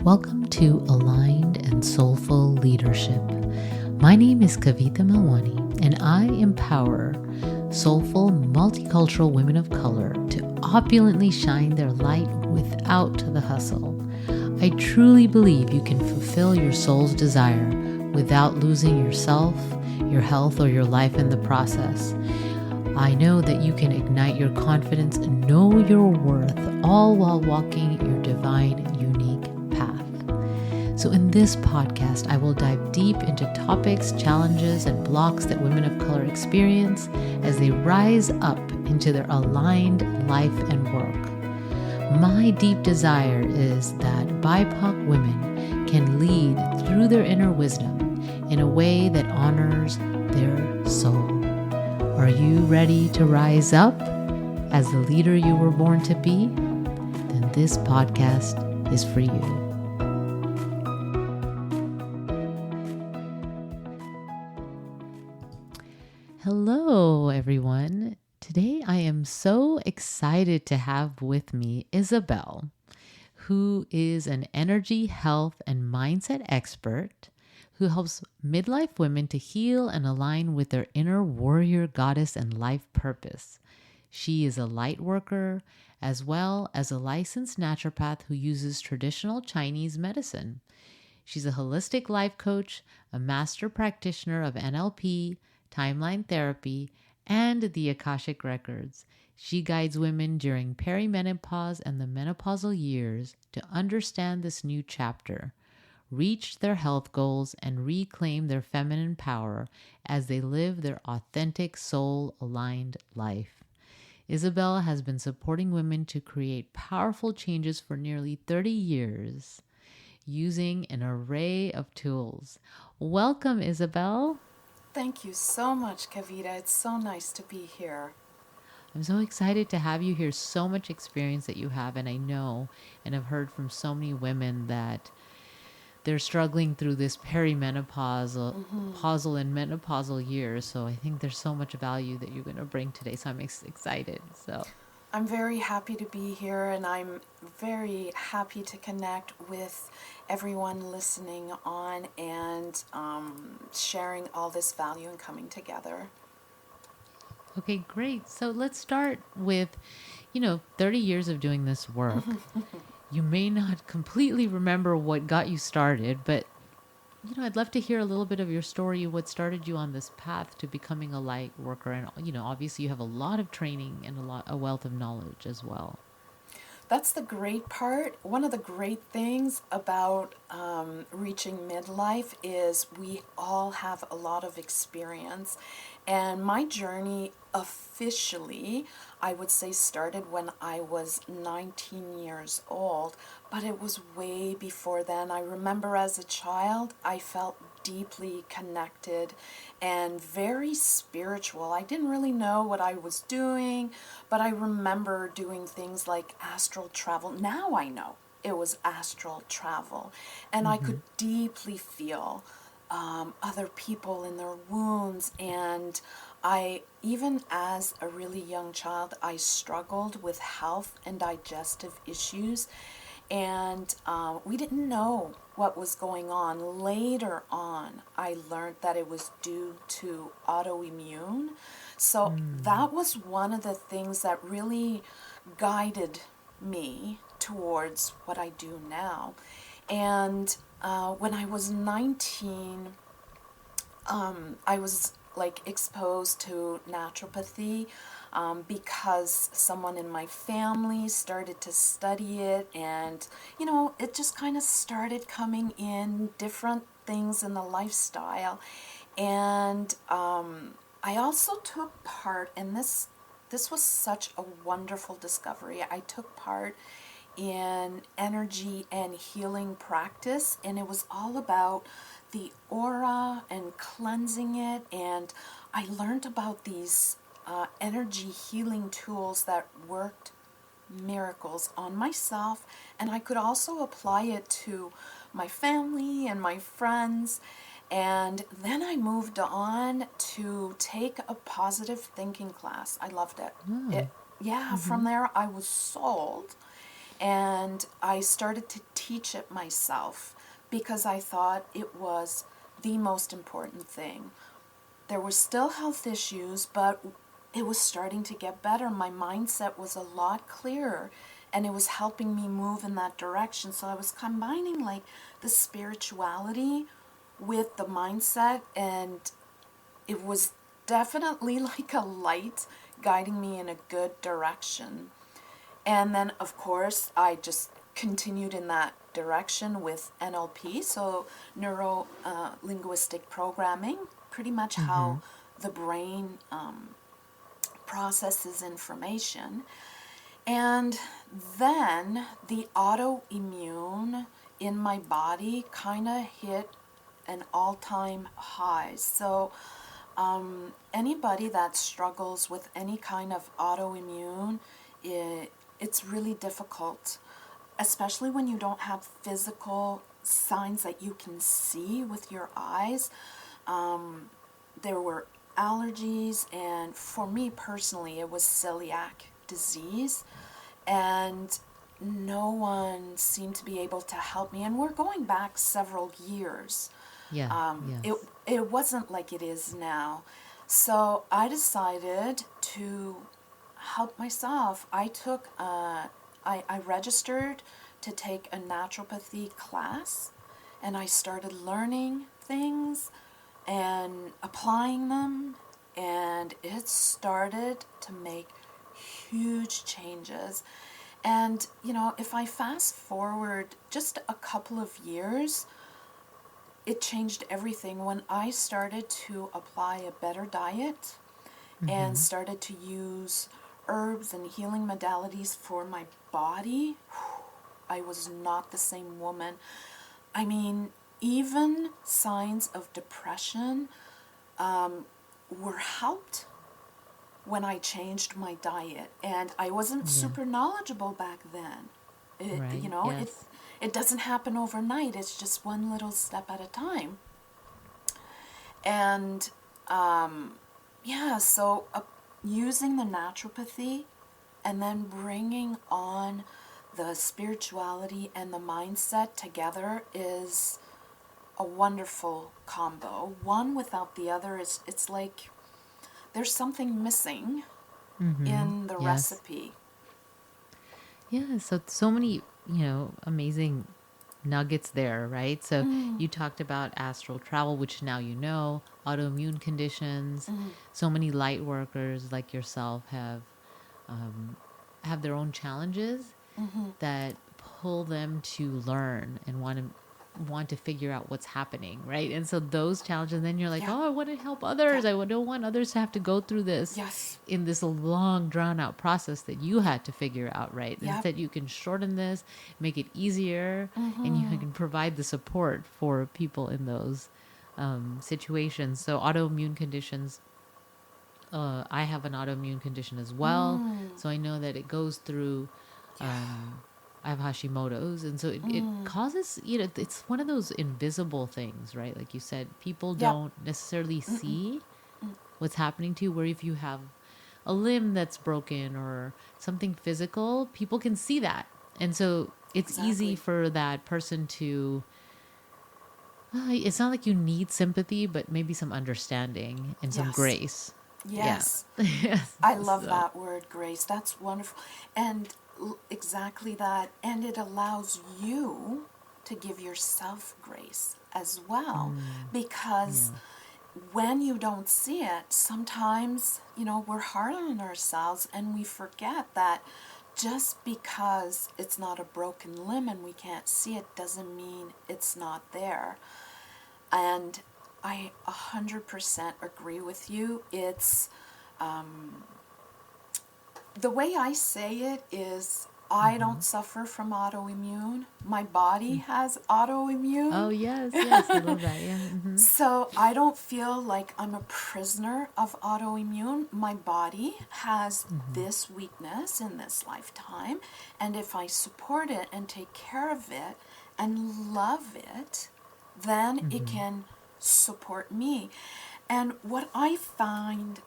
Welcome to Aligned and Soulful Leadership. My name is Kavita Malwani, and I empower soulful, multicultural women of color to opulently shine their light without the hustle. I truly believe you can fulfill your soul's desire without losing yourself, your health, or your life in the process. I know that you can ignite your confidence and know your worth, all while walking your divine, unique path. So in this podcast, I will dive deep into topics, challenges, and blocks that women of color experience as they rise up into their aligned life and work. My deep desire is that BIPOC women can lead through their inner wisdom in a way that honors their soul. Are you ready to rise up as the leader you were born to be? Then this podcast is for you. Hello, everyone. Today I am so excited to have with me Isabelle, who is an energy, health, and mindset expert who helps midlife women to heal and align with their inner warrior, goddess, and life purpose. She is a light worker as well as a licensed naturopath who uses traditional Chinese medicine. She's a holistic life coach, a master practitioner of NLP, timeline therapy, and the Akashic Records. She guides women during perimenopause and the menopausal years to understand this new chapter, reach their health goals, and reclaim their feminine power as they live their authentic, soul-aligned life. Isabelle has been supporting women to create powerful changes for nearly 30 years using an array of tools. Welcome, Isabelle. Thank you so much, Kavita. It's so nice to be here. I'm so excited to have you here. So much experience that you have, and I know and have heard from so many women that they're struggling through this pausal and menopausal years. So I think there's so much value that you're going to bring today. So I'm excited. So I'm very happy to be here, and I'm very happy to connect with everyone listening on and sharing all this value and coming together. okay, great. So let's start with, 30 years of doing this work. You may not completely remember what got you started, but I'd love to hear a little bit of your story, what started you on this path to becoming a light worker. And, obviously you have a lot of training and a wealth of knowledge as well. That's the great part. One of the great things about reaching midlife is we all have a lot of experience. And my journey officially, I would say, started when I was 19 years old, but it was way before then. I remember as a child, I felt deeply connected and very spiritual. I didn't really know what I was doing, but I remember doing things like astral travel. Now I know it was astral travel, and I could deeply feel other people in their wounds. And even as a really young child, I struggled with health and digestive issues, and we didn't know what was going on. Later on, I learned that it was due to autoimmune. So that was one of the things that really guided me towards what I do now. And when I was 19, I was exposed to naturopathy because someone in my family started to study it, and it just kind of started coming in, different things in the lifestyle. And I also took part in this was such a wonderful discovery. I took part in energy and healing practice, and it was all about the aura and cleansing it. And I learned about these energy healing tools that worked miracles on myself, and I could also apply it to my family and my friends. And then I moved on to take a positive thinking class. I loved it. From there I was sold. And I started to teach it myself because I thought it was the most important thing. There were still health issues, but it was starting to get better. My mindset was a lot clearer, and it was helping me move in that direction. So I was combining like the spirituality with the mindset, and it was definitely like a light guiding me in a good direction. And then, of course, I just continued in that direction with NLP, so neuro linguistic programming, pretty much Mm-hmm. how the brain processes information. And then the autoimmune in my body kind of hit an all-time high. So anybody that struggles with any kind of autoimmune, it's really difficult, especially when you don't have physical signs that you can see with your eyes. There were allergies, and for me personally, it was celiac disease, and no one seemed to be able to help me. And we're going back several years. Yeah. It Yes. it wasn't like it is now. So I decided to help myself. I registered to take a naturopathy class, and I started learning things and applying them, and it started to make huge changes. And if I fast forward just a couple of years, it changed everything when I started to apply a better diet and Mm-hmm. started to use herbs and healing modalities for my body. I was not the same woman. I mean, even signs of depression were helped when I changed my diet. And I wasn't Yeah. super knowledgeable back then. It, you Right. know, it Yes. it doesn't happen overnight. It's just one little step at a time. And yeah, so using the naturopathy and then bringing on the spirituality and the mindset together is a wonderful combo. One without the other is, it's like there's something missing Mm-hmm. in the Yes. recipe. Yeah. So many, amazing nuggets there, right? So you talked about astral travel, which now autoimmune conditions. So many light workers like yourself um, have their own challenges that pull them to learn and want to figure out what's happening, right? And so those challenges, then you're like, Yeah, oh, I want to help yeah, others. Don't want others to have to go through this yes, in this long drawn out process that you had to figure out, right? yep, Instead, you can shorten this, make it easier, and you can provide the support for people in those situations. So autoimmune conditions, I have an autoimmune condition as well. So I know that it goes through, yeah, I have Hashimoto's. And so it causes, it's one of those invisible things, right? Like you said, people yep, don't necessarily see what's happening to you, where if you have a limb that's broken or something physical, people can see that. And so it's easy exactly. for that person to, it's not like you need sympathy, but maybe some understanding and some Yes, grace. Yeah. yes. Yes. I love So, that word, grace. That's wonderful. And exactly that. And it allows you to give yourself grace as well. Because yeah. when you don't see it, sometimes, we're hard on ourselves and we forget that just because it's not a broken limb and we can't see it doesn't mean it's not there. And I 100% agree with you. It's the way I say it is I Mm-hmm. don't suffer from autoimmune. My body Mm. has Oh, autoimmune. yes. Yes. I love that. Yeah. Mm-hmm. So I don't feel like I'm a prisoner of autoimmune. My body has Mm-hmm. this weakness in this lifetime. And if I support it and take care of it and love it, then it Mm-hmm. can support me. And what I find,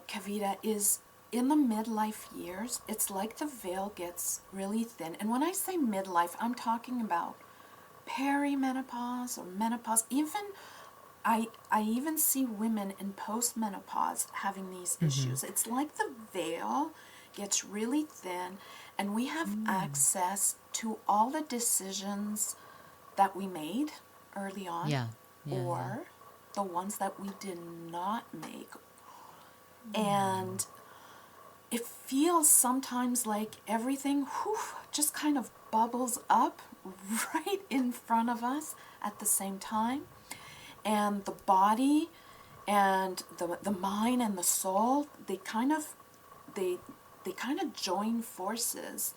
Kavita, is in the midlife years, it's like the veil gets really thin. And when I say midlife, I'm talking about perimenopause or menopause. Even I even see women in postmenopause having these issues. It's like the veil gets really thin, and we have access to all the decisions that we made early on, Yeah. Yeah. or the ones that we did not make. And it feels sometimes like everything just kind of bubbles up right in front of us at the same time. And the body and the mind and the soul, they kind of join forces.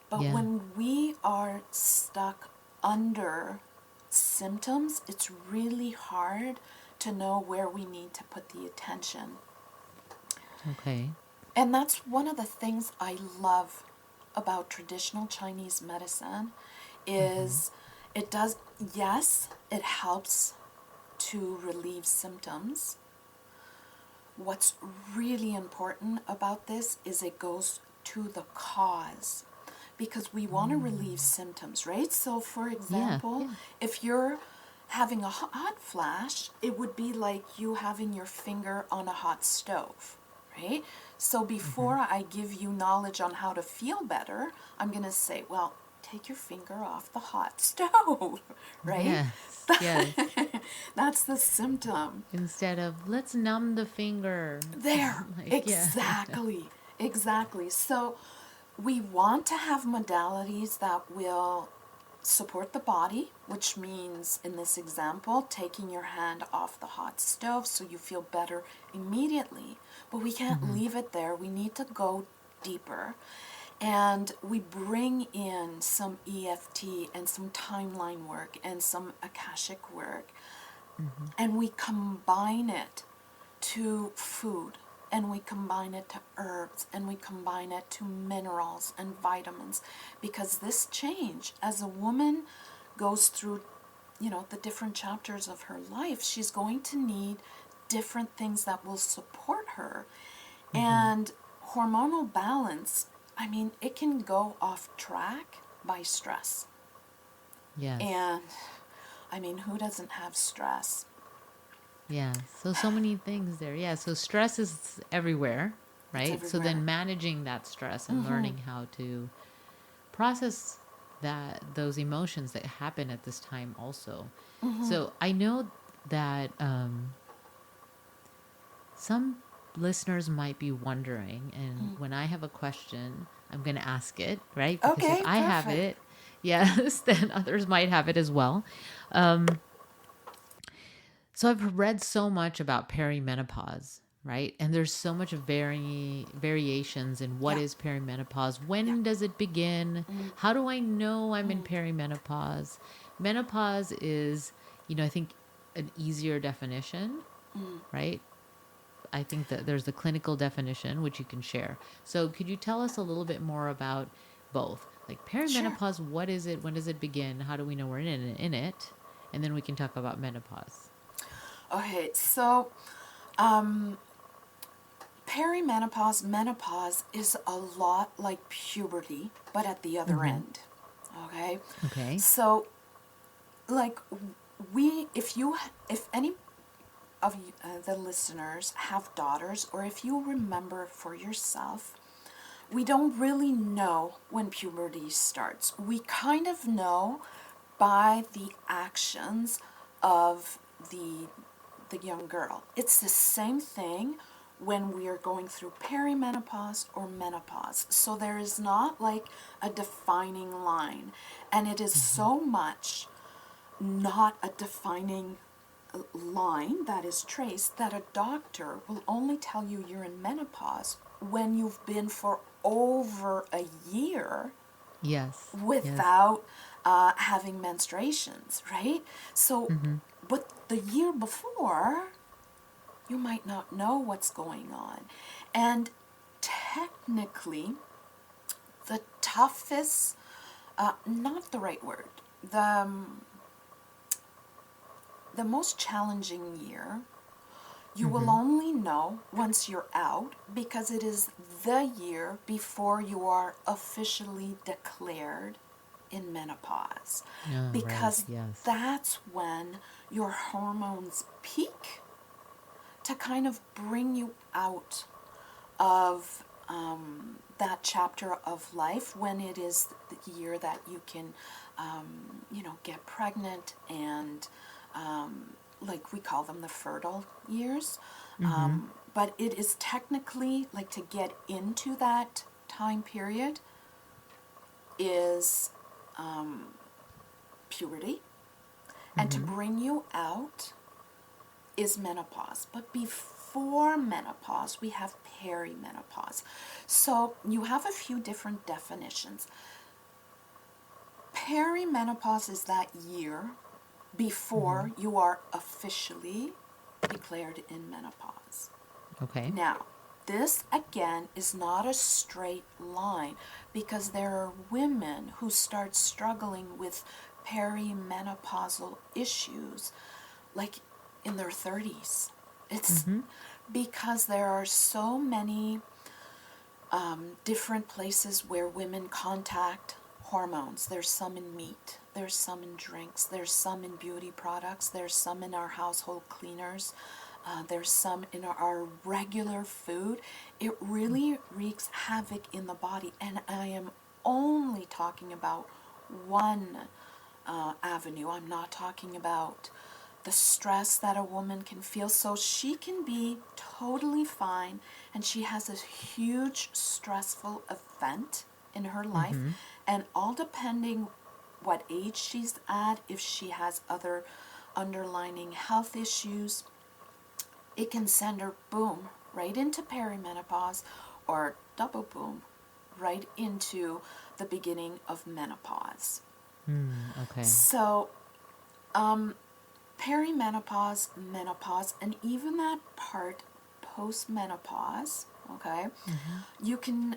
But Yeah. when we are stuck under symptoms, it's really hard to know where we need to put the attention. Okay. And that's one of the things I love about traditional Chinese medicine is it does, yes, it helps to relieve symptoms. What's really important about this is it goes to the cause, because we want to relieve symptoms, right? So for example, if you're having a hot flash, it would be like you having your finger on a hot stove, right? So before I give you knowledge on how to feel better, I'm going to say, well, take your finger off the hot stove, right? Yes. Yes. That's the symptom. Instead of let's numb the finger. There, Like, exactly, exactly. So we want to have modalities that will support the body, which means in this example, taking your hand off the hot stove so you feel better immediately. But we can't leave it there. We need to go deeper. And we bring in some EFT and some timeline work and some Akashic work. And we combine it to food, and we combine it to herbs, and we combine it to minerals and vitamins, because this change, as a woman goes through, the different chapters of her life, she's going to need different things that will support her. And hormonal balance, I mean, it can go off track by stress. Yes. And I mean, who doesn't have stress? Yeah. So many things there. Yeah. So stress is everywhere, right? It's So everywhere. then managing that stress and learning how to process those emotions that happen at this time also. So I know that some listeners might be wondering, and when I have a question, I'm going to ask it, right? Because if Okay, I have perfect. it, yes, then others might have it as well. So I've read so much about perimenopause, right? And there's so much variations in what Yeah, is perimenopause. yeah. When does it begin? How do I know I'm in perimenopause? Menopause is, I think an easier definition, right? I think that there's the clinical definition, which you can share. So could you tell us a little bit more about both? Like Sure. perimenopause, what is it? When does it begin? How do we know we're in it? And then we can talk about menopause. Okay, so perimenopause, menopause is a lot like puberty, but at the other end. Okay? Okay. So, like, if any of you, the listeners have daughters, or if you remember for yourself, we don't really know when puberty starts. We kind of know by the actions of the young girl. It's the same thing when we are going through perimenopause or menopause. So there is not like a defining line, and it is so much not a defining line that is traced that a doctor will only tell you you're in menopause when you've been for over a year Yes. Yes. without having menstruations, right? So, but the year before, you might not know what's going on. And technically, the toughest, not the right word, the most challenging year You will only know once you're out, because it is the year before you are officially declared in menopause. Oh, right. Because Yes. that's when your hormones peak to kind of bring you out of that chapter of life, when it is the year that you can, get pregnant and, like we call them the fertile years. Mm-hmm. But it is technically, like, to get into that time period is puberty, and to Mm-hmm. bring you out is menopause. But before menopause, we have perimenopause. So you have a few different definitions. Perimenopause is that year Mm-hmm. before you are officially declared in menopause. Okay. Now, this again is not a straight line, because there are women who start struggling with perimenopausal issues like in their 30s. It's Mm-hmm. because there are so many different places where women contact hormones. There's some in meat, there's some in drinks, there's some in beauty products, there's some in our household cleaners, there's some in our regular food. It really wreaks havoc in the body, and I am only talking about one avenue. I'm not talking about the stress that a woman can feel. So she can be totally fine, and she has a huge stressful event in her life, Mm-hmm. and all depending what age she's at, if she has other underlying health issues, it can send her boom right into perimenopause, or double boom right into the beginning of menopause. Okay. So perimenopause, menopause, and even that part postmenopause, okay, Mm-hmm. you can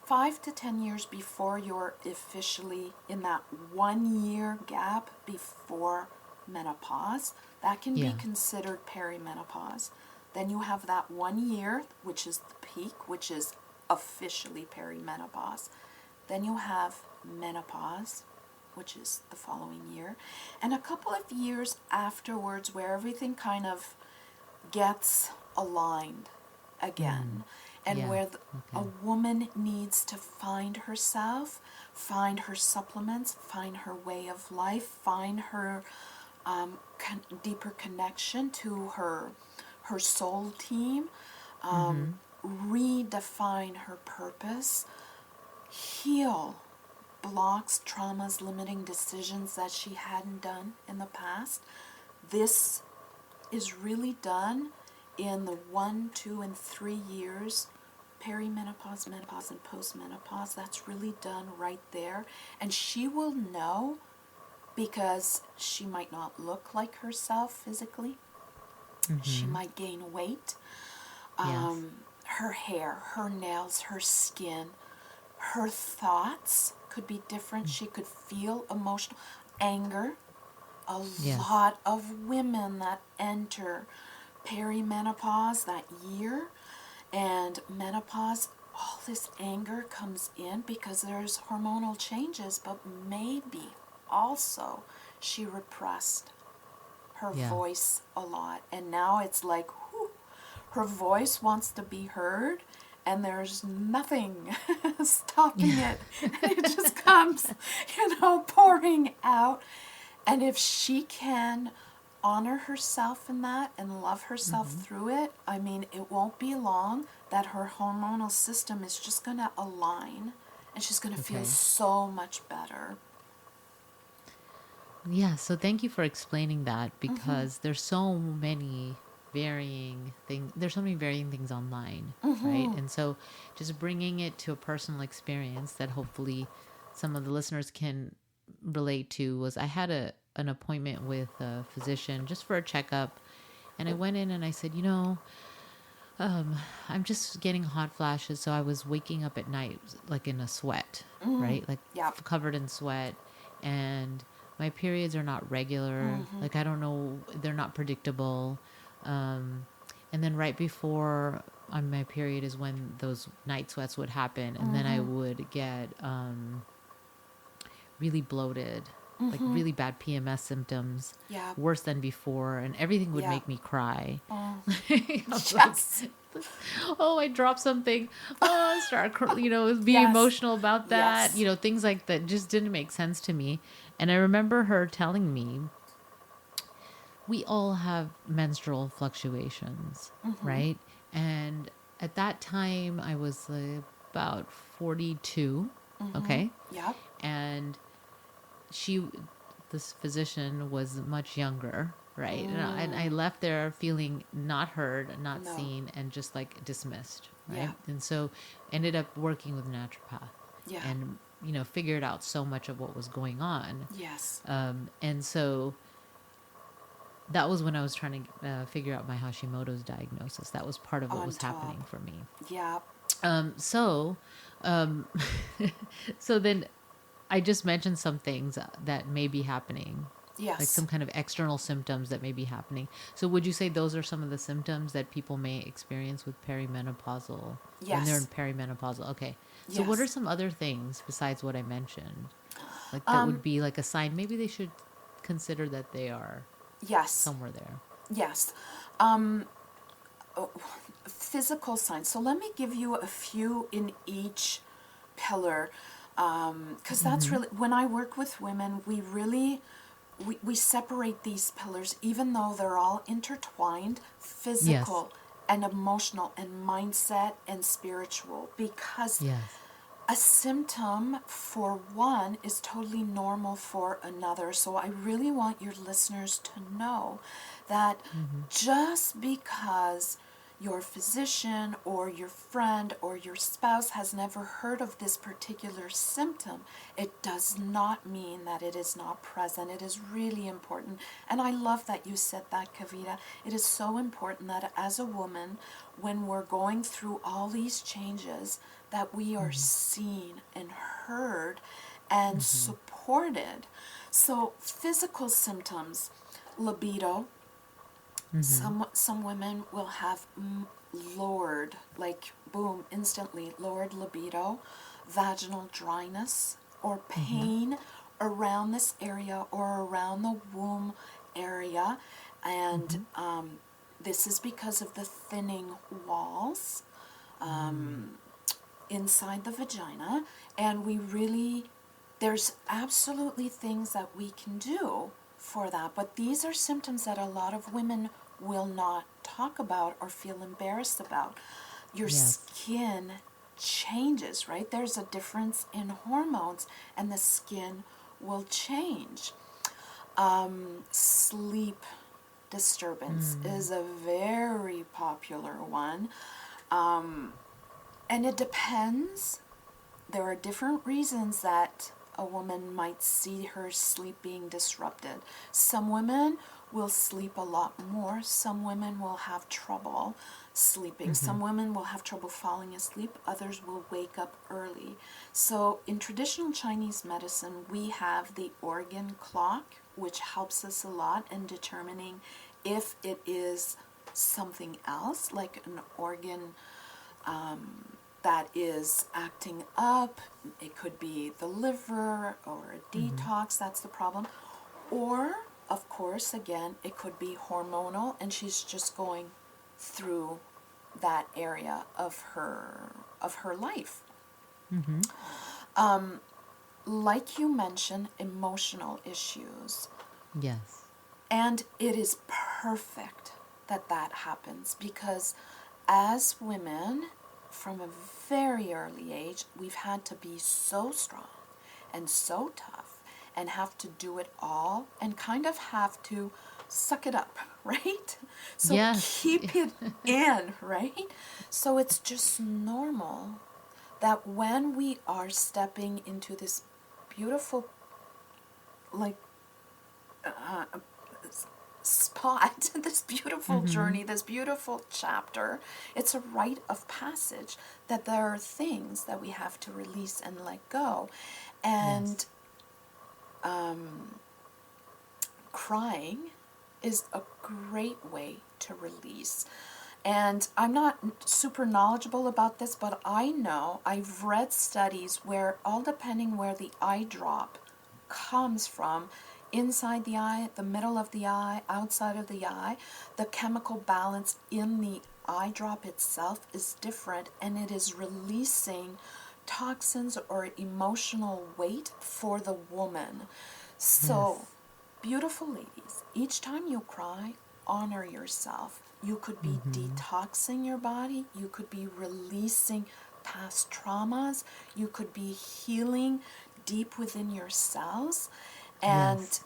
5 to 10 years before you're officially in that 1 year gap before menopause, that can be Yeah. considered perimenopause. Then you have that 1 year, which is the peak, which is officially perimenopause. Then you have menopause, which is the following year, and a couple of years afterwards where everything kind of gets aligned Mm. again, and Yeah. where a Okay. woman needs to find herself, find her supplements, find her way of life, find her deeper connection to her soul team, Mm-hmm. redefine her purpose, heal blocks, traumas, limiting decisions that she hadn't done in the past. This is really done in the 1, 2, and 3 years, perimenopause, menopause, and postmenopause. That's really done right there. And she will know, because she might not look like herself physically. She Mm-hmm. might gain weight. Yes. Her hair, her nails, her skin, her thoughts could be different. She could feel emotional anger. A Yes. lot of women that enter perimenopause that year and menopause, all this anger comes in because there's hormonal changes, but maybe also she repressed her Yeah. voice a lot, and now it's like, whew, her voice wants to be heard, and there's nothing stopping Yeah. it. It just comes, pouring out. And if she can honor herself in that and love herself Mm-hmm. through it, I mean, it won't be long that her hormonal system is just going to align, and she's going to feel Okay. so much better. Yeah, so thank you for explaining that, Mm-hmm. because there's so many varying things. There's so many varying things online, right? Mm-hmm. And so just bringing it to a personal experience that hopefully some of the listeners can relate to was, I had an appointment with a physician just for a checkup, and I went in and I said, I'm just getting hot flashes, so I was waking up at night like in a sweat, Mm-hmm. right? Like Yep. covered in sweat, and my periods are not regular. Mm-hmm. Like I don't know, they're not predictable. And then right before on my period is when those night sweats would happen. And then I would get really bloated, like really bad PMS symptoms, Yeah. worse than before. And everything would Yeah. make me cry. Oh, I was like, yes. oh, I dropped something. Oh, be Yes. emotional about that. Yes. Things like that just didn't make sense to me. And I remember her telling me, we all have menstrual fluctuations, right? And at that time, I was about 42. Okay. Yep. And she, this physician, was much younger, right? And I left there feeling not heard, not No. seen, and just like dismissed, Yeah. right? And so ended up working with a naturopath Yeah. and, figured out so much of what was going on. Yes. And so that was when I was trying to figure out my Hashimoto's diagnosis. That was part of what On was happening top. for me. Yeah. So, um, so then I just mentioned some things that may be happening, like Yes. some kind of external symptoms that may be happening. So would you say those are some of the symptoms that people may experience with perimenopausal, when they're in Yes. perimenopausal? Okay. So what are Yes. some other things besides what I mentioned? Like that would be like a sign. Maybe they should consider that they are Yes. somewhere there. Yes. Physical signs. So let me give you a few in each pillar, because that's really, when I work with women, we separate these pillars, even though they're all intertwined: Yes. physical and emotional and mindset and spiritual, because Yes. a symptom for one is totally normal for another. So I really want your listeners to know that just because your physician or your friend or your spouse has never heard of this particular symptom, it does not mean that it is not present. It is really important. And I love that you said that, Kavita. It is so important that as a woman, when we're going through all these changes, that we are seen and heard and supported. So physical symptoms: libido. Some women will have lowered, like boom, instantly lowered libido, vaginal dryness or pain around this area or around the womb area, and this is because of the thinning walls inside the vagina. And there's absolutely things that we can do for that, but these are symptoms that a lot of women will not talk about or feel embarrassed about. Your Yes. skin changes, right? There's a difference in hormones and the skin will change. Sleep disturbance is a very popular one. And it depends. There are different reasons that a woman might see her sleep being disrupted. Some women will sleep a lot more. Some women will have trouble sleeping. Some women will have trouble falling asleep. Others will wake up early. So in traditional Chinese medicine, we have the organ clock, which helps us a lot in determining if it is something else, like an organ that is acting up. It could be the liver or a detox, that's the problem. Or, of course, again, it could be hormonal and she's just going through that area of her life. Like you mentioned, emotional issues. Yes. And it is perfect that that happens, because as women, from a very early age, we've had to be so strong and so tough and have to do it all and kind of have to suck it up, right? So Yes. keep it in, right? So it's just normal that when we are stepping into this beautiful, like, spot, this beautiful journey, this beautiful chapter, it's a rite of passage, that there are things that we have to release and let go. And Yes. crying is a great way to release. And I'm not super knowledgeable about this, but I know I've read studies where, all depending where the eye drop comes from, inside the eye, the middle of the eye, outside of the eye, the chemical balance in the eye drop itself is different, and it is releasing toxins or emotional weight for the woman. So, Yes. beautiful ladies, each time you cry, honor yourself. You could be Mm-hmm. detoxing your body, you could be releasing past traumas, you could be healing deep within your cells. And Yes.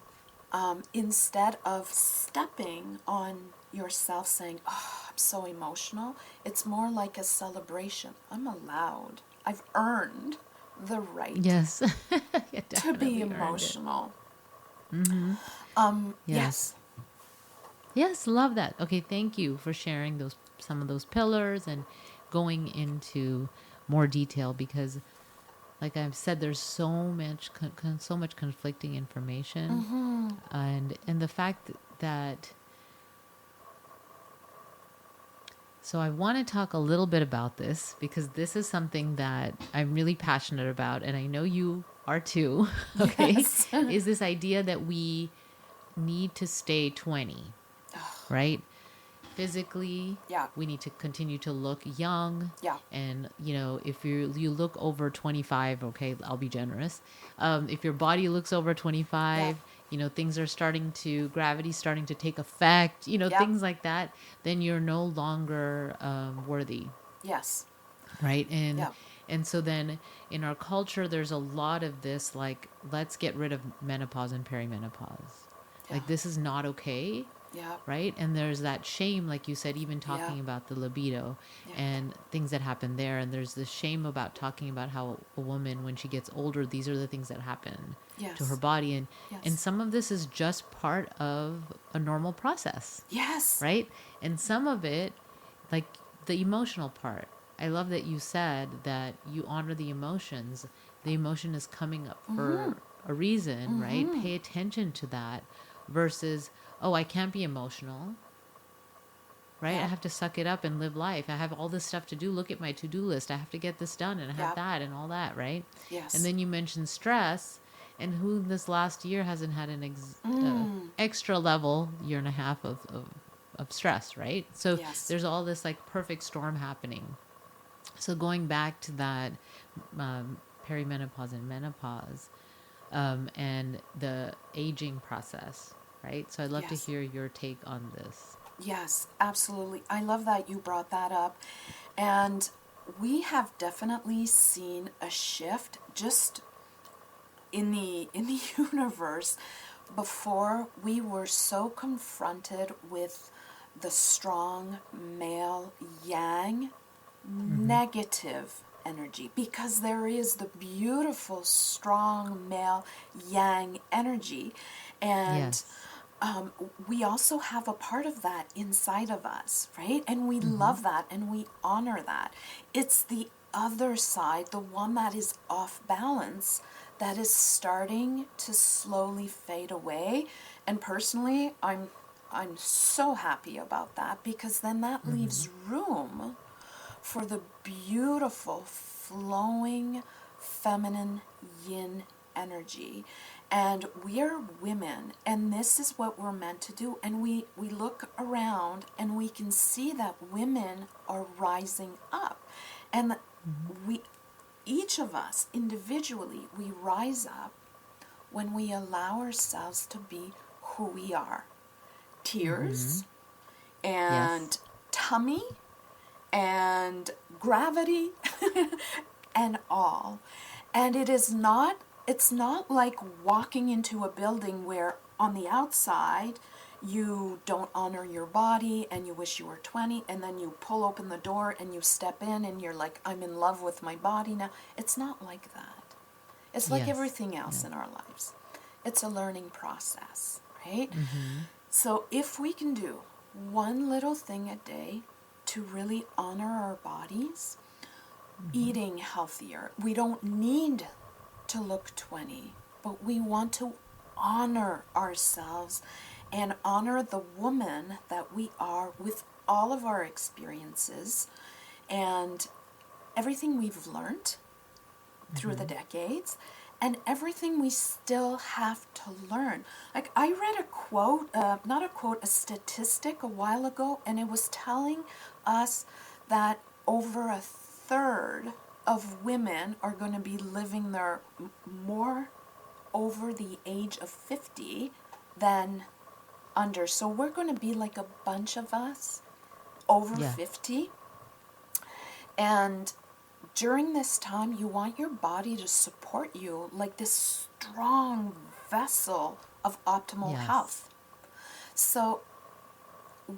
instead of stepping on yourself saying, "Oh, I'm so emotional," it's more like a celebration. I'm allowed, I've earned the right Yes. Yeah, to be definitely earned it. emotional. Mm-hmm. Yes. Yes. Yes, love that. Okay, thank you for sharing those some of those pillars and going into more detail because like I've said there's so much so much conflicting information Mm-hmm. and the fact that so I want to talk a little bit about this because this is something that I'm really passionate about and I know you are too, okay? Yes. Is this idea that we need to stay 20, right? Physically, Yeah. we need to continue to look young. Yeah. And you know, if you look over 25, okay, I'll be generous. If your body looks over Yeah. 25, you know, things are starting to gravity's starting to take effect. You know, Yeah. things like that. Then you're no longer worthy, Yes. right? Yeah. And so then in our culture, there's a lot of this like, let's get rid of menopause and perimenopause. Yeah. Like this is not okay, Yeah. right? And there's that shame, like you said, even Yeah. talking about the libido Yeah. and things that happen there. And there's this shame about talking about how a woman, when she gets older, these are the things that happen to her Yes. body. And Yes. some of this is just part of a normal process, Yes. right? And some of it, like the emotional part. I love that you said that you honor the emotions. The emotion is coming up Mm-hmm. for a reason, right? Mm-hmm. Pay attention to that versus, oh, I can't be emotional, right? I Yeah. have to suck it up and live life. I have all this stuff to do. Look at my to-do list. I have to get this done and I have Yeah. that and all that, right? And Yes. then you mentioned stress, and who this last year hasn't had an Mm. extra level year and a half of stress, right? So Yes. there's all this like perfect storm happening. So going back to that perimenopause and menopause and the aging process, right? So I'd love to Yes. hear your take on this. Yes, absolutely. I love that you brought that up. And we have definitely seen a shift just in the universe. Before, we were so confronted with the strong male yang Mm-hmm. negative energy, because there is the beautiful strong male yang energy, and Yes. we also have a part of that inside of us, right? And we Mm-hmm. love that and we honor that. It's the other side, the one that is off balance, that is starting to slowly fade away. And personally, I'm so happy about that, because then that Mm-hmm. leaves room for the beautiful flowing feminine yin energy. And we are women, and this is what we're meant to do. And we look around and we can see that women are rising up, and we, each of us individually, we rise up when we allow ourselves to be who we are. Mm-hmm. Tears Yes. and tummy and gravity and all. And it's not like walking into a building where on the outside you don't honor your body and you wish you were 20, and then you pull open the door and you step in and you're like, I'm in love with my body now. It's not like that. It's like Yes. everything else Yeah. in our lives. It's a learning process, right? Mm-hmm. So if we can do one little thing a day to really honor our bodies, Mm-hmm. eating healthier, we don't need to look 20, but we want to honor ourselves and honor the woman that we are with all of our experiences and everything we've learned through the decades and everything we still have to learn. Like, I read a quote, not a quote, a statistic a while ago, and it was telling us that over a third of women are going to be living their more over the age of 50 than under. So we're going to be like a bunch of us over Yeah. 50. And during this time, you want your body to support you like this strong vessel of optimal Yes. health. So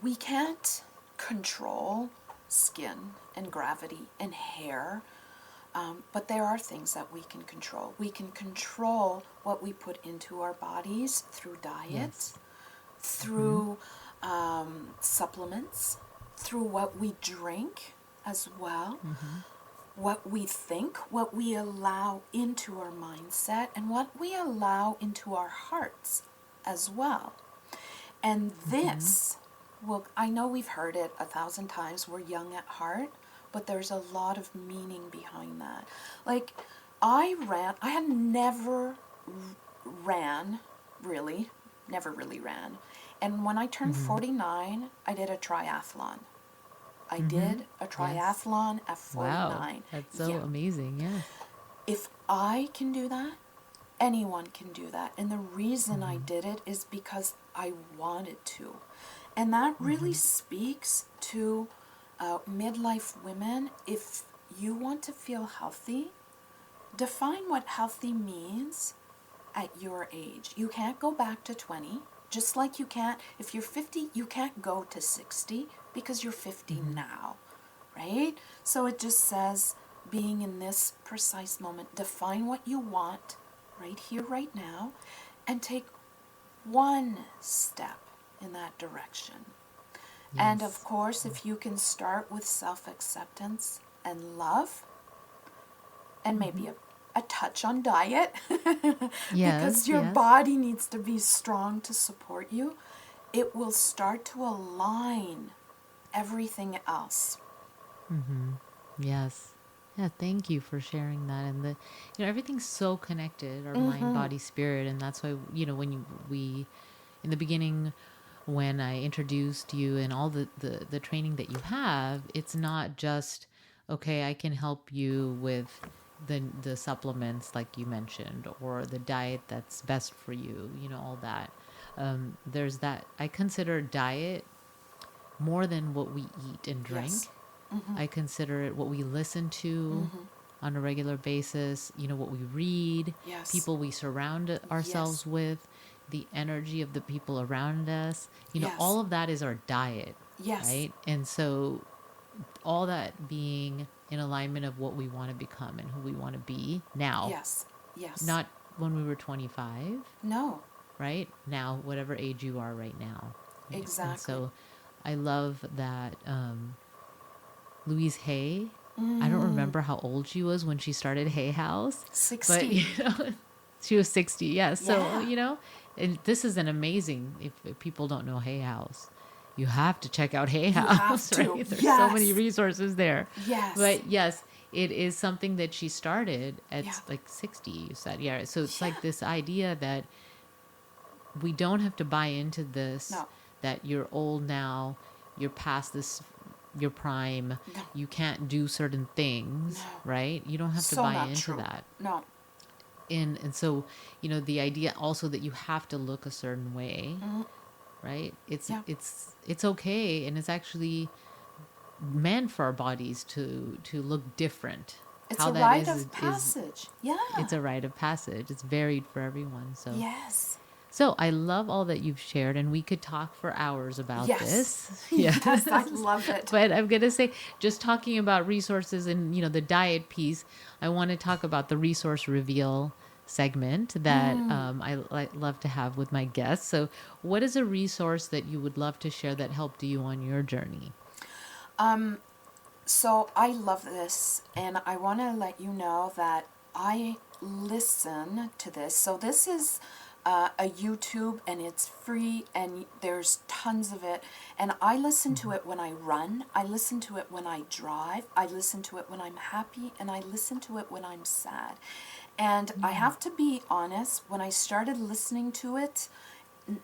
we can't control skin and gravity and hair, but there are things that we can control. We can control what we put into our bodies through diet, Yes. through supplements, through what we drink as well, what we think, what we allow into our mindset, and what we allow into our hearts as well. And this, well, I know we've heard it 1,000 times, we're young at heart, but there's a lot of meaning behind that. Like, I had never ran, really, never really ran. And when I turned 49, I did a triathlon. I did a triathlon at 49. Wow. That's so amazing. Yes. If I can do that, anyone can do that. And the reason I did it is because I wanted to. And that really speaks to midlife women. If you want to feel healthy, define what healthy means at your age. You can't go back to 20, just like you can't, if you're 50, you can't go to 60 because you're 50 now, right? So it just says, being in this precise moment, define what you want right here, right now, and take one step in that direction. And of course, if you can start with self-acceptance and love, and maybe a touch on diet, because your body needs to be strong to support you, it will start to align everything else. Yes. Yeah, thank you for sharing that. And everything's so connected, our mind, body, spirit. And that's why, when we, in the beginning, when I introduced you and all the training that you have, it's not just, okay, I can help you with the supplements like you mentioned, or the diet that's best for you, all that. There's that. I consider diet more than what we eat and drink. Yes. I consider it what we listen to on a regular basis, what we read, Yes. people we surround ourselves with, the energy of the people around us. All of that is our diet, Yes. right? And so all that being in alignment of what we want to become and who we want to be now. Yes. Yes. Not when we were 25. No. Right? Now, whatever age you are right now. Right? Exactly. And so I love that Louise Hay, I don't remember how old she was when she started Hay House. 60. But, she was 60, yes. So, and this is an amazing, if people don't know Hay House, you have to check out Hay House, right? There's so many resources there. Yes. But yes, it is something that she started at like 60, you said. Yeah. So it's like this idea that we don't have to buy into this, that you're old now, you're past this, your prime, you can't do certain things, right? You don't have to buy into that. No. And so, the idea also that you have to look a certain way, right? It's okay, and it's actually meant for our bodies to look different. It's a rite of passage. It's a rite of passage. It's varied for everyone. So yes. So I love all that you've shared, and we could talk for hours about this. Yes, I love it. But I'm going to say, just talking about resources and, the diet piece, I want to talk about the resource reveal segment that I love to have with my guests. So what is a resource that you would love to share that helped you on your journey? So I love this, and I want to let you know that I listen to this. So this is a YouTube, and it's free, and there's tons of it. And I listen to it when I run, I listen to it when I drive, I listen to it when I'm happy, and I listen to it when I'm sad. And I have to be honest, when I started listening to it,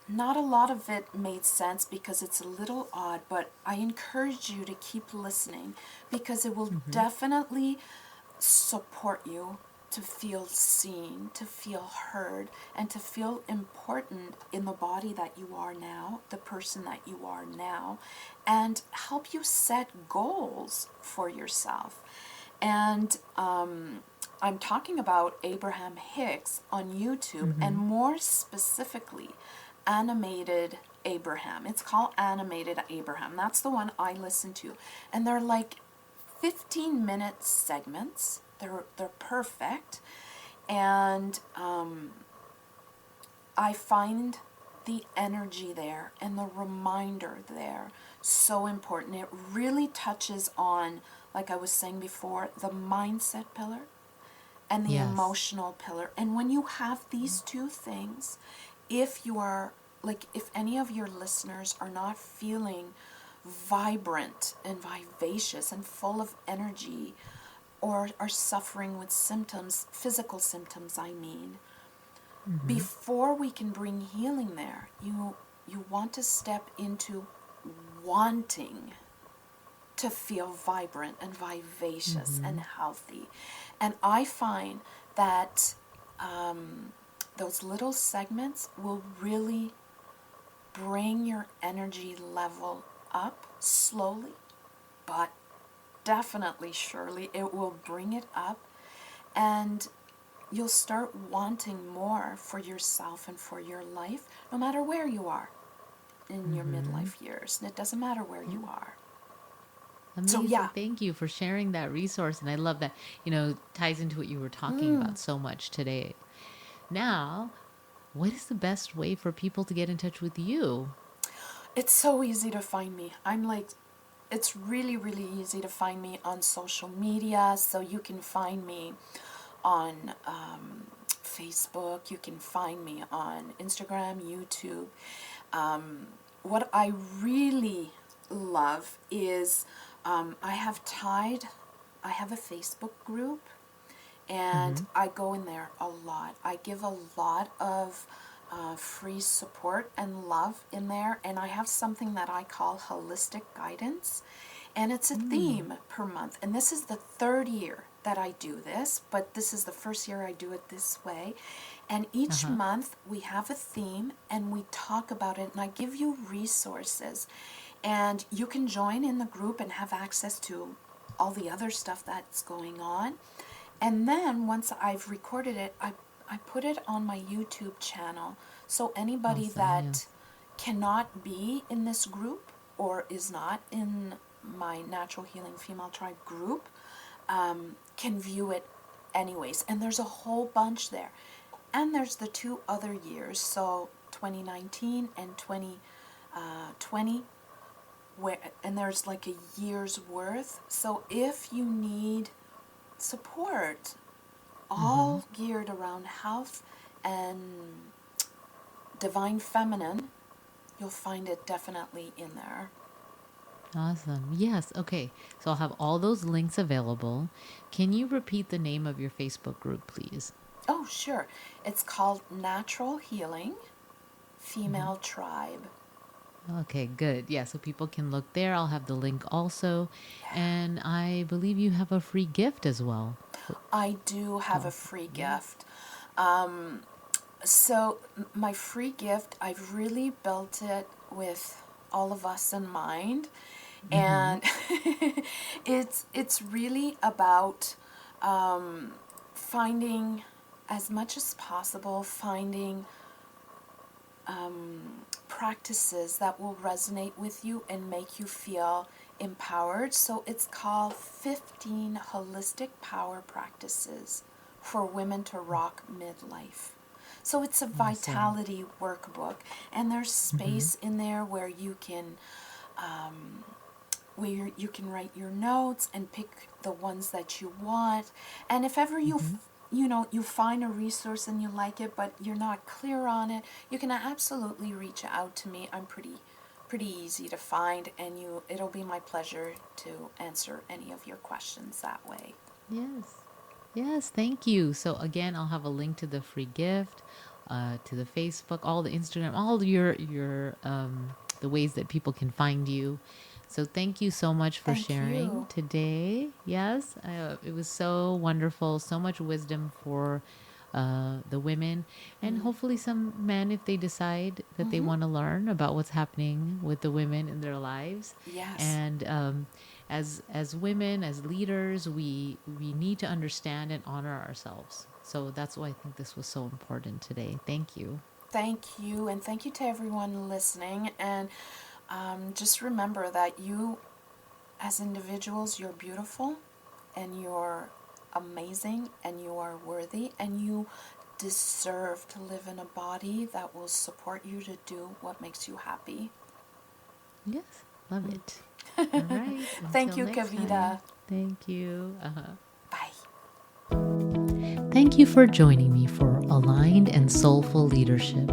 not a lot of it made sense because it's a little odd, but I encourage you to keep listening because it will definitely support you to feel seen, to feel heard, and to feel important in the body that you are now, the person that you are now, and help you set goals for yourself. And I'm talking about Abraham Hicks on YouTube, and more specifically, Animated Abraham. It's called Animated Abraham. That's the one I listen to. And they're like 15-minute segments. They're perfect. And I find the energy there and the reminder there so important. It really touches on, like I was saying before, the mindset pillar and the Yes. emotional pillar. And when you have these two things, if you are, like, if any of your listeners are not feeling vibrant and vivacious and full of energy, or are suffering with symptoms, physical symptoms, I mean, before we can bring healing there, you want to step into wanting to feel vibrant and vivacious and healthy. And I find that those little segments will really bring your energy level up slowly, but definitely, surely, it will bring it up, and you'll start wanting more for yourself and for your life, no matter where you are in your midlife years. And it doesn't matter where you are. So, yeah. Amazing. Thank you for sharing that resource. And I love that, ties into what you were talking about so much today. Now, what is the best way for people to get in touch with you? It's so easy to find me. It's really, really easy to find me on social media. So you can find me on Facebook. You can find me on Instagram, YouTube. What I really love is I have a Facebook group, and I go in there a lot. I give a lot of free support and love in there, and I have something that I call holistic guidance, and it's a theme per month. And this is the third year that I do this, but this is the first year I do it this way. And each month we have a theme and we talk about it, and I give you resources, and you can join in the group and have access to all the other stuff that's going on. And then once I've recorded it, I put it on my YouTube channel. So anybody Awesome. that cannot be in this group or is not in my Natural Healing Female Tribe group can view it anyways. And there's a whole bunch there. And there's the 2 other years, so 2019 and 2020, and there's like a year's worth. So if you need support, all geared around health and divine feminine, you'll find it definitely in there. Awesome. Yes. Okay. So I'll have all those links available. Can you repeat the name of your Facebook group, please? Oh, sure. It's called Natural Healing Female Tribe. Okay, good. Yeah, so people can look there. I'll have the link also. And I believe you have a free gift as well. I do have a free gift. So my free gift, I've really built it with all of us in mind, and it's really about finding, as much as possible, finding practices that will resonate with you and make you feel empowered. So it's called 15 Holistic Power Practices for Women to Rock Midlife. So it's a vitality workbook, and there's space in there where you can write your notes and pick the ones that you want. And if ever you you find a resource and you like it, but you're not clear on it, you can absolutely reach out to me. I'm pretty easy to find, and it'll be my pleasure to answer any of your questions that way. Yes. Yes, thank you. So again, I'll have a link to the free gift, to the Facebook, all the Instagram, all your the ways that people can find you. So thank you so much for Thank sharing you. today. Yes, it was so wonderful, so much wisdom for the women, and hopefully some men, if they decide that they want to learn about what's happening with the women in their lives. Yes. And as women, as leaders, we need to understand and honor ourselves. So that's why I think this was so important today. Thank you. Thank you, and thank you to everyone listening. And just remember that you, as individuals, you're beautiful, and you're amazing, and you are worthy, and you deserve to live in a body that will support you to do what makes you happy. Yes, love it. All right. Thank Until you, next Kavita. time. Thank you. Bye. Thank you for joining me for Aligned and Soulful Leadership.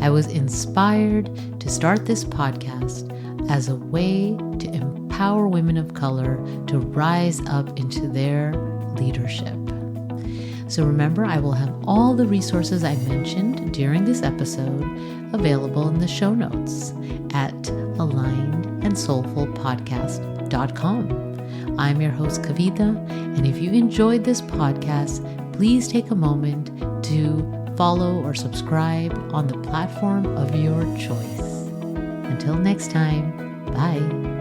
I was inspired to start this podcast as a way to empower women of color to rise up into their leadership. So remember, I will have all the resources I mentioned during this episode available in the show notes at alignedandsoulfulpodcast.com. I'm your host, Kavita, and if you enjoyed this podcast, please take a moment to follow or subscribe on the platform of your choice. Until next time, bye.